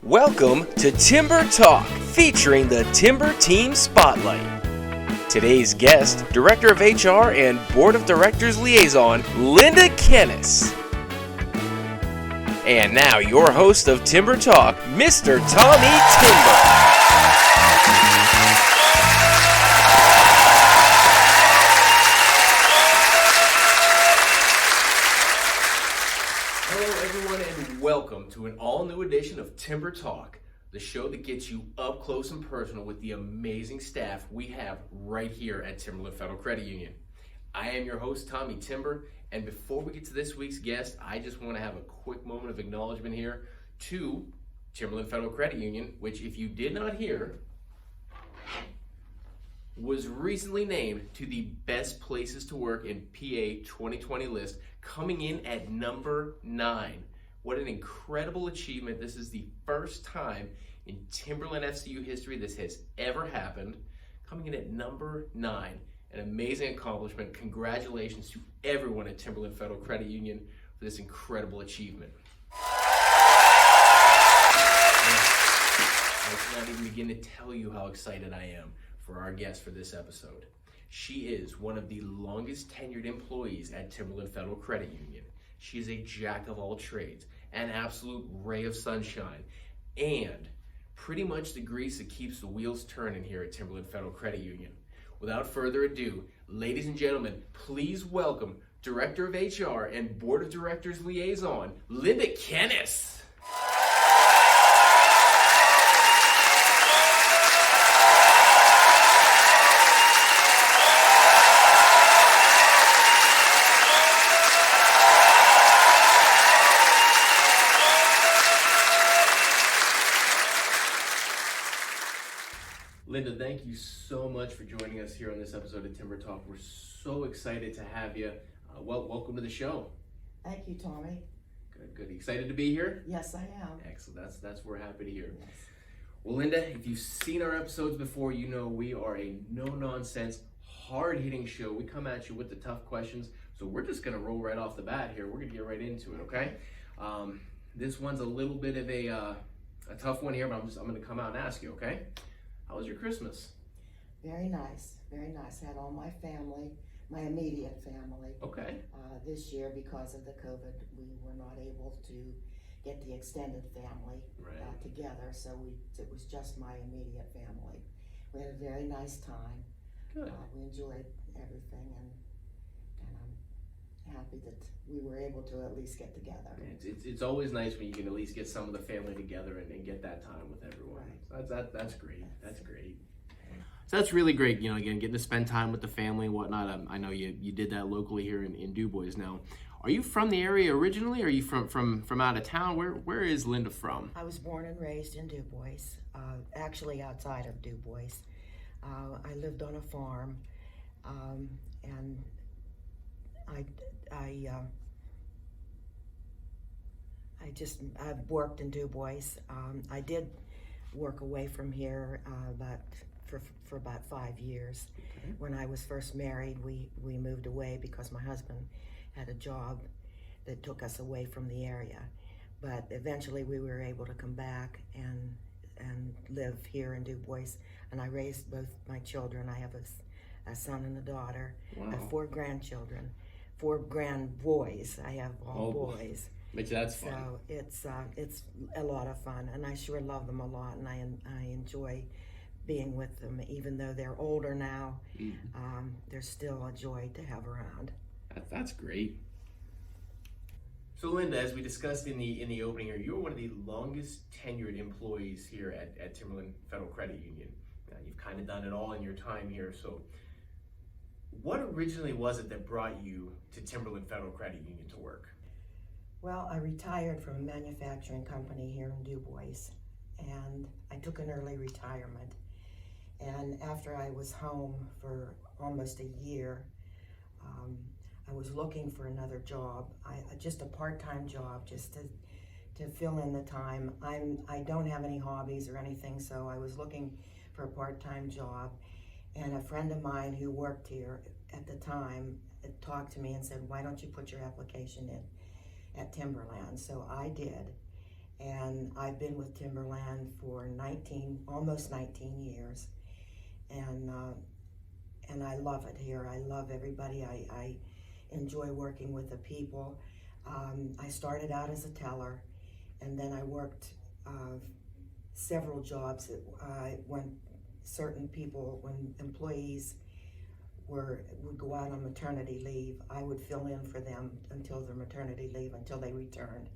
Welcome to Timber Talk, featuring the Timber Team Spotlight. Today's guest, Director of HR and Board of Directors Liaison, Linda Kennis. And now, your host of Timber Talk, Mr. Tommy Timber. Welcome to an all-new edition of Timber Talk, the show that gets you up close and personal with the amazing staff we have right here at Timberland Federal Credit Union. I am your host, Tommy Timber, and before we get to this week's guest, I just want to have a quick moment of acknowledgement here to Timberland Federal Credit Union, which, if you did not hear, was recently named to the best places to work in PA 2020 list, coming in at number 9. What an incredible achievement. This is the first time in Timberland FCU history this has ever happened. Coming in at number 9. An amazing accomplishment. Congratulations to everyone at Timberland Federal Credit Union for this incredible achievement. I cannot even begin to tell you how excited I am for our guest for this episode. She is one of the longest tenured employees at Timberland Federal Credit Union. She is a jack of all trades, an absolute ray of sunshine, and pretty much the grease that keeps the wheels turning here at Timberland Federal Credit Union. Without further ado, ladies and gentlemen, please welcome Director of HR and Board of Directors Liaison, Linda Kennis. Linda, thank you so much for joining us here on this episode of Timber Talk. We're so excited to have you. Welcome to the show. Thank you, Tommy. Good. Excited to be here? Yes, I am. Excellent. That's what we're happy to hear. Yes. Well, Linda, if you've seen our episodes before, you know we are a no-nonsense, hard-hitting show. We come at you with the tough questions, so we're just going to roll right off the bat here. We're going to get right into it, okay? This one's a little bit of a tough one here, but I'm going to come out and ask you, okay? How was your Christmas? Very nice, very nice. Had all my family, my immediate family. Okay. This year, because of the COVID, we were not able to get the extended family together, so it was just my immediate family. We had a very nice time. Good. We enjoyed everything, and I'm happy that we were able to at least get together. It's always nice when you can at least get some of the family together and get that time with everyone. Right. So that's great. That's great. So that's really great, again, getting to spend time with the family and whatnot. I know you did that locally here in Du Bois. Now, are you from the area originally, or are you from out of town? Where is Linda from? I was born and raised in Du Bois, actually outside of Du Bois. I lived on a farm, and I've worked in Du Bois. I did work away from here for about 5 years. Okay. When I was first married, we moved away because my husband had a job that took us away from the area. But eventually we were able to come back and live here in Du Bois. And I raised both my children. I have a son and a daughter. Wow. I have 4 grandchildren. 4 grand boys. I have all boys. Which that's fun. So it's a lot of fun, and I sure love them a lot, and I enjoy being with them, even though they're older now. They're still a joy to have around. That's great. So Linda, as we discussed in the opening here, you're one of the longest tenured employees here at Timberland Federal Credit Union. You've kind of done it all in your time here. So what originally was it that brought you to Timberland Federal Credit Union to work? Well, I retired from a manufacturing company here in Du Bois, and I took an early retirement. And after I was home for almost a year, I was looking for another job, just a part-time job, just to fill in the time. I don't have any hobbies or anything, so I was looking for a part-time job. And a friend of mine who worked here at the time talked to me and said, "Why don't you put your application in at Timberland?" So I did, and I've been with Timberland for almost 19 years, and I love it here. I love everybody. I enjoy working with the people. I started out as a teller, and then I worked several jobs when employees would go out on maternity leave. I would fill in for them until their maternity leave, until they returned.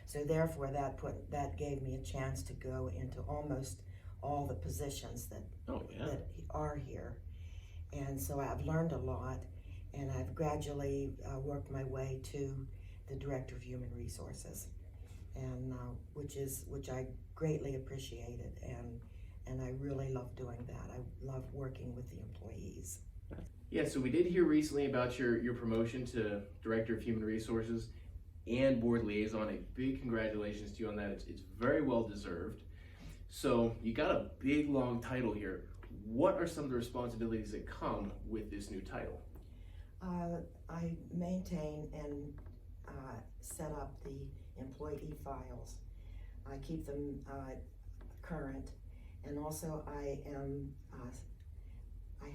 So therefore that gave me a chance to go into almost all the positions that are here. And so I've learned a lot, and I've gradually worked my way to the Director of Human Resources, and which I greatly appreciated, and I really love doing that. I love working with the employees. Yeah, so we did hear recently about your promotion to Director of Human Resources and Board Liaison. A big congratulations to you on that. It's very well deserved. So you got a big, long title here. What are some of the responsibilities that come with this new title? I maintain and set up the employee files. I keep them current, and also I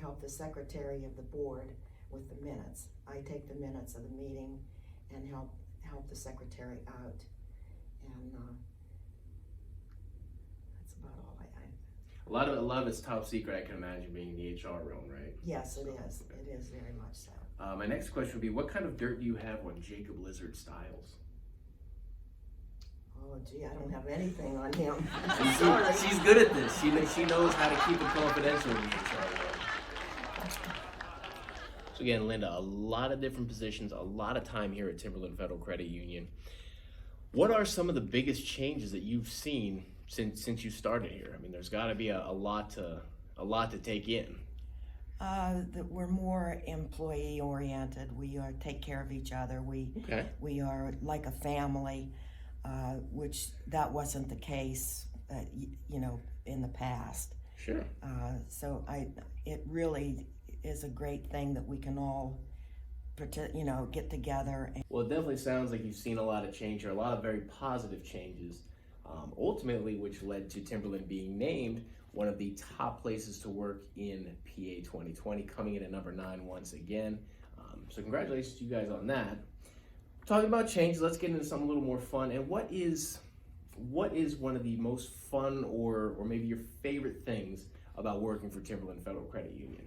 help the secretary of the board with the minutes. I take the minutes of the meeting and help the secretary out, and that's about all I. A lot of it's top secret, I can imagine, being in the HR realm, right? Yes, it is. It is very much so. My next question would be, what kind of dirt do you have on Jacob Lizard Styles? Oh, gee, I don't have anything on him. She's good at this. She knows how to keep it confidential in the HR realm. So again, Linda, a lot of different positions, a lot of time here at Timberland Federal Credit Union. What are some of the biggest changes that you've seen since you started here? I mean, there's got to be a lot to take in. That we're more employee oriented. We take care of each other. We are like a family, which that wasn't the case, in the past. Sure. So it really is a great thing that we can all, get together. Well, it definitely sounds like you've seen a lot of change here, a lot of very positive changes, ultimately which led to Timberland being named one of the top places to work in PA 2020, coming in at number 9 once again. So congratulations to you guys on that. Talking about change, let's get into something a little more fun. And what is one of the most fun or maybe your favorite things about working for Timberland Federal Credit Union?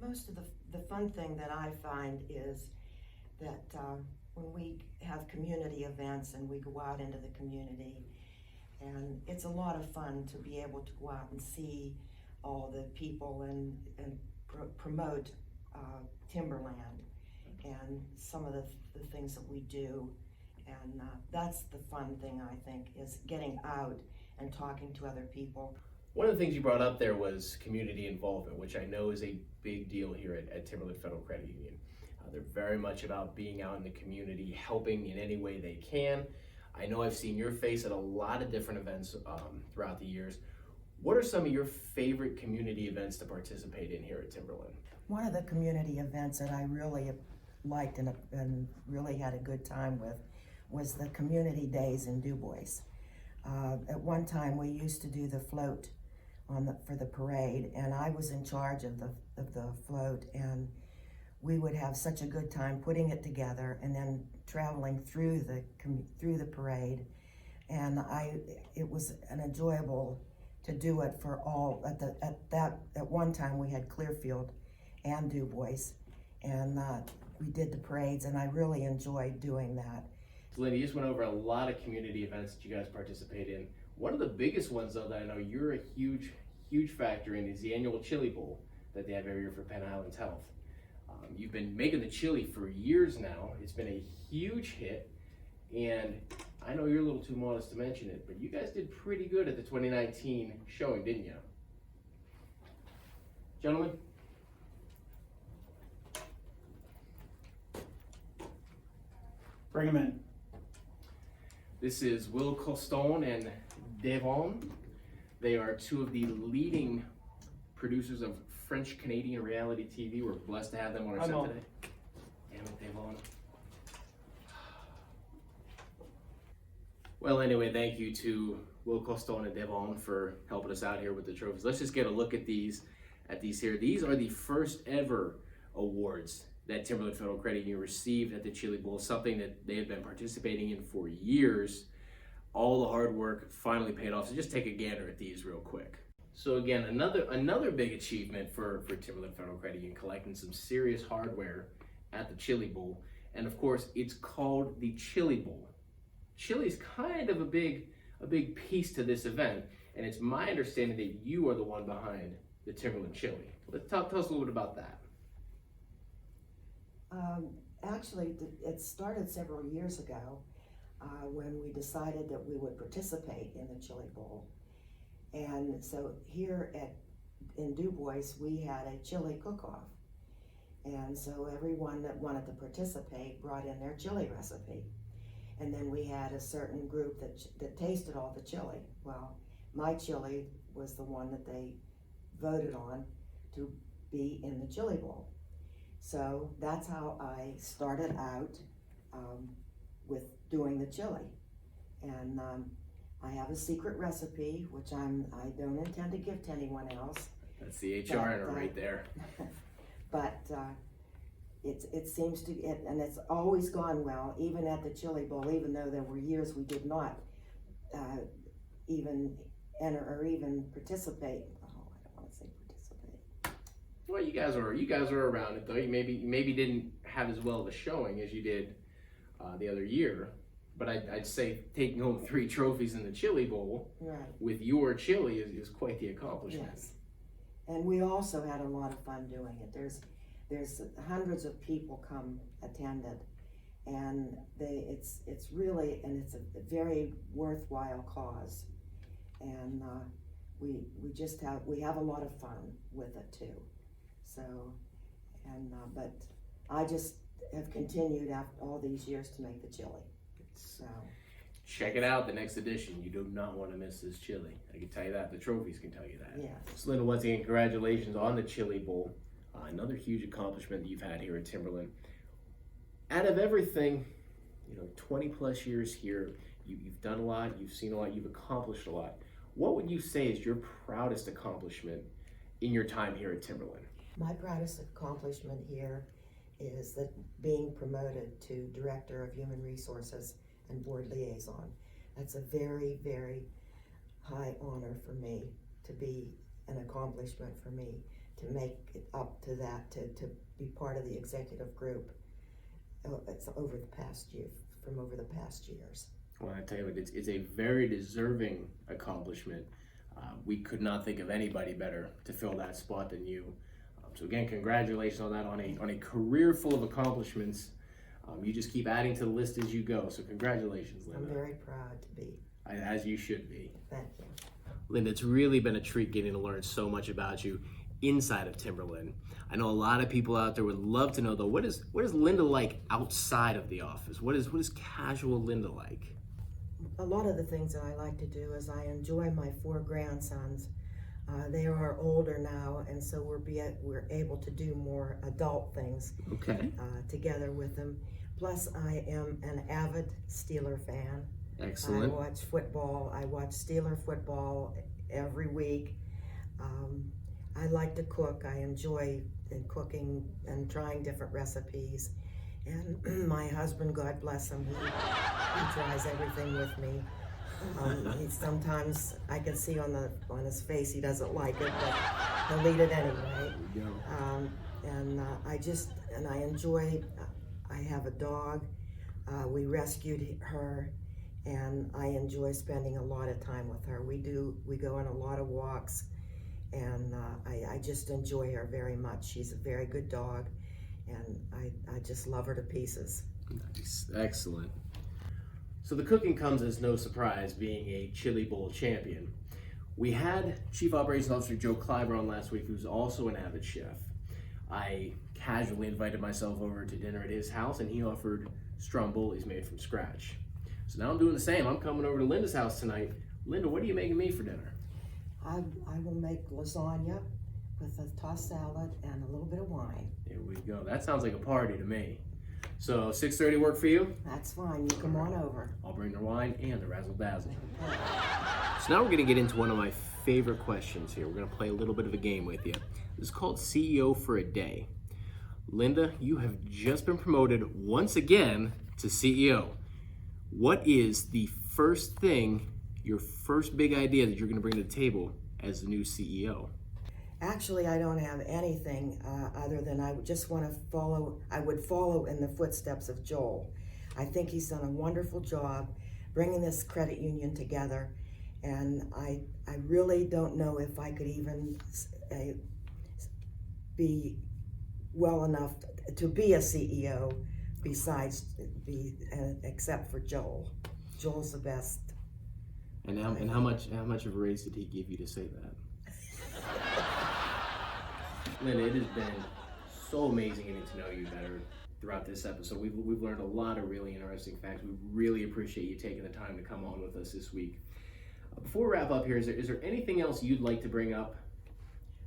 Most of the fun thing that I find is that when we have community events and we go out into the community, and it's a lot of fun to be able to go out and see all the people and promote Timberland and some of the things that we do. And that's the fun thing, I think, is getting out and talking to other people. One of the things you brought up there was community involvement, which I know is a big deal here at Timberland Federal Credit Union. They're very much about being out in the community, helping in any way they can. I know I've seen your face at a lot of different events throughout the years. What are some of your favorite community events to participate in here at Timberland? One of the community events that I really liked and really had a good time with was the community days in Du Bois. At one time we used to do the float for the parade, and I was in charge of the float, and we would have such a good time putting it together and then traveling through the parade, and it was an enjoyable to do it for all. At one time we had Clearfield and Du Bois, and we did the parades, and I really enjoyed doing that. So Linda, you just went over a lot of community events that you guys participate in. One of the biggest ones, though, that I know you're a huge factor in is the annual Chili Bowl that they have every year for Penn Island Health. You've been making the chili for years now. It's been a huge hit, and I know you're a little too modest to mention it, but you guys did pretty good at the 2019 showing, didn't you? Gentlemen? Bring them in. This is Will Costone and Devon. They are two of the leading producers of French-Canadian reality TV. We're blessed to have them on our set today. Damn it, Devon. Well, anyway, thank you to Will Costone and Devon for helping us out here with the trophies. Let's just get a look at these here. These are the first ever awards that Timberland Federal Credit Union received at the Chili Bowl, something that they have been participating in for years. All the hard work finally paid off. So just take a gander at these real quick. So again, another big achievement for Timberland Federal Credit Union, collecting some serious hardware at the Chili Bowl. And of course, it's called the Chili Bowl. Chili's kind of a big piece to this event, and it's my understanding that you are the one behind the Timberland Chili. Tell us a little bit about that. Actually, it started several years ago when we decided that we would participate in the Chili Bowl. And so here in Du Bois, we had a chili cook-off. And so everyone that wanted to participate brought in their chili recipe. And then we had a certain group that tasted all the chili. Well, my chili was the one that they voted on to be in the Chili Bowl. So that's how I started out with doing the chili. And I have a secret recipe, which I don't intend to give to anyone else. That's the HR in her right there. But it seems to, and it's always gone well, even at the Chili Bowl, even though there were years we did not even enter or even participate. Oh, I don't want to say participate. Well, you guys are around it though. You maybe didn't have as well of a showing as you did the other year. But I'd say taking home 3 trophies in the Chili Bowl with your chili is quite the accomplishment. Yes. And we also had a lot of fun doing it. There's hundreds of people attended, and it's really, and it's a very worthwhile cause. And we have a lot of fun with it too. So, and but I just have continued after all these years to make the chili. So check it out, the next edition. You do not want to miss this chili. I can tell you that. The trophies can tell you that. Yeah. So Linda, once again, congratulations on the Chili Bowl. Another huge accomplishment that you've had here at Timberland. Out of everything, 20 plus years here, you've done a lot, you've seen a lot, you've accomplished a lot. What would you say is your proudest accomplishment in your time here at Timberland? My proudest accomplishment here is that being promoted to Director of Human Resources and Board Liaison. That's a very, very high honor for me, to be an accomplishment for me, to make it up to that, to be part of the executive group. It's over the past years. Well, I tell you what, it's a very deserving accomplishment. We could not think of anybody better to fill that spot than you. So again, congratulations on that, on a career full of accomplishments. You just keep adding to the list as you go. So congratulations, Linda. I'm very proud to be. As you should be. Thank you. Linda, it's really been a treat getting to learn so much about you inside of Timberland. I know a lot of people out there would love to know though, what is Linda like outside of the office? What is casual Linda like? A lot of the things that I like to do is I enjoy my 4 grandsons. They are older now, and so we're able to do more adult things together with them. Plus, I am an avid Steeler fan. Excellent. I watch football. I watch Steeler football every week. I like to cook. I enjoy cooking and trying different recipes. And my husband, God bless him, he tries everything with me. Sometimes I can see on his face he doesn't like it, but he'll eat it anyway. I enjoy. I have a dog. We rescued her, and I enjoy spending a lot of time with her. We go on a lot of walks, and I just enjoy her very much. She's a very good dog, and I just love her to pieces. Nice. Excellent. So the cooking comes as no surprise, being a Chili Bowl champion. We had Chief Operations Officer Joe Kleiber on last week, who's also an avid chef. I casually invited myself over to dinner at his house, and he offered strombolis made from scratch. So now I'm doing the same. I'm coming over to Linda's house tonight. Linda, what are you making me for dinner? I will make lasagna with a tossed salad and a little bit of wine. There we go. That sounds like a party to me. So 6:30 work for you? That's fine. You come on over. I'll bring the wine and the razzle dazzle. So now we're gonna get into one of my favorite questions here. We're gonna play a little bit of a game with you. This is called CEO for a Day. Linda, you have just been promoted once again to CEO. What is the first thing, your first big idea that you're gonna bring to the table as the new CEO? Actually, I don't have anything other than I just want to I would follow in the footsteps of Joel. I think he's done a wonderful job bringing this credit union together, and I really don't know if I could even be well enough to be a CEO except for Joel. Joel's the best. And how much of a raise did he give you to say that? Linda, it has been so amazing getting to know you better throughout this episode. We've learned a lot of really interesting facts. We really appreciate you taking the time to come on with us this week. Before we wrap up here, is there anything else you'd like to bring up?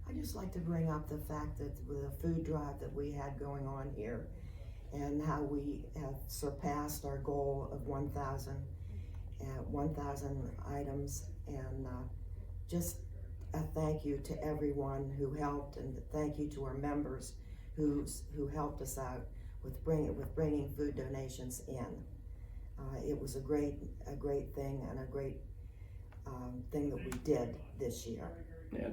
I'd just like to bring up the fact that with the food drive that we had going on here and how we have surpassed our goal of 1,000 items, and just a thank you to everyone who helped, and thank you to our members who helped us out with bringing food donations in. It was a great thing, and a great thing that we did this year. Yeah,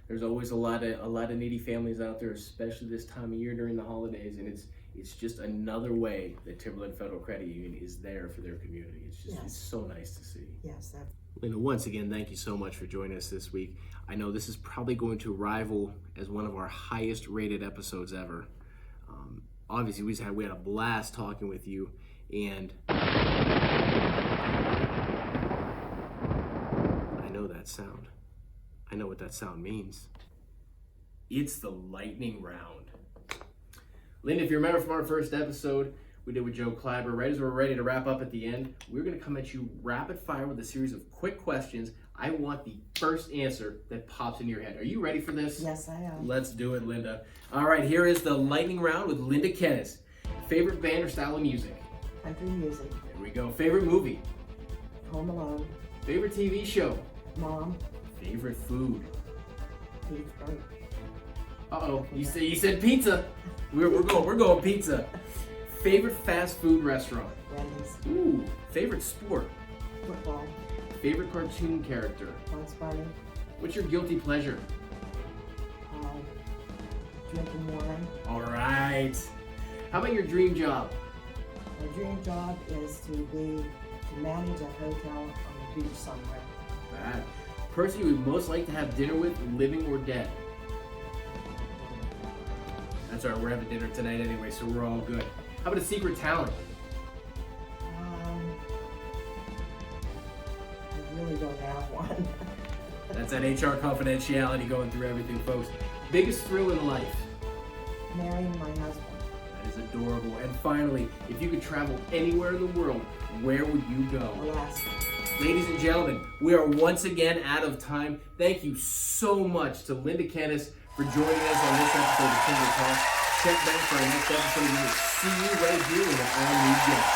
there's always a lot of needy families out there, especially this time of year during the holidays, and it's just another way that Timberland Federal Credit Union is there for their community. It's just It's so nice to see. Yes. Linda, once again, thank you so much for joining us this week. I know this is probably going to rival as one of our highest rated episodes ever. Obviously, we had a blast talking with you, and I know that sound. I know what that sound means. It's the lightning round. Linda, if you remember from our first episode we did with Joe Kleiber, right as we're ready to wrap up at the end, we're going to come at you rapid fire with a series of quick questions. I want the first answer that pops in your head. Are you ready for this? Yes, I am. Let's do it, Linda. All right, here is the lightning round with Linda Kennis. Favorite band or style of music? Country music. There we go. Favorite movie? Home Alone. Favorite TV show? Mom. Favorite food? Pizza. Uh-oh, you said pizza. We're going pizza. Favorite fast food restaurant? Wendy's. Ooh. Favorite sport? Football. Favorite cartoon character? Bugs Bunny. What's your guilty pleasure? Drinking wine. All right. How about your dream job? My dream job is to manage a hotel on the beach somewhere. Bad. Person you would most like to have dinner with, living or dead? That's all right, we're having dinner tonight anyway, so we're all good. How about a secret talent? I really don't have one. That's that HR confidentiality going through everything, folks. Biggest thrill in life? Marrying my husband. That is adorable. And finally, if you could travel anywhere in the world, where would you go? Alaska. Ladies and gentlemen, we are once again out of time. Thank you so much to Linda Kennis for joining us on this episode of Timber Talk. Check back for our next episode. We will see you right here with our new guest.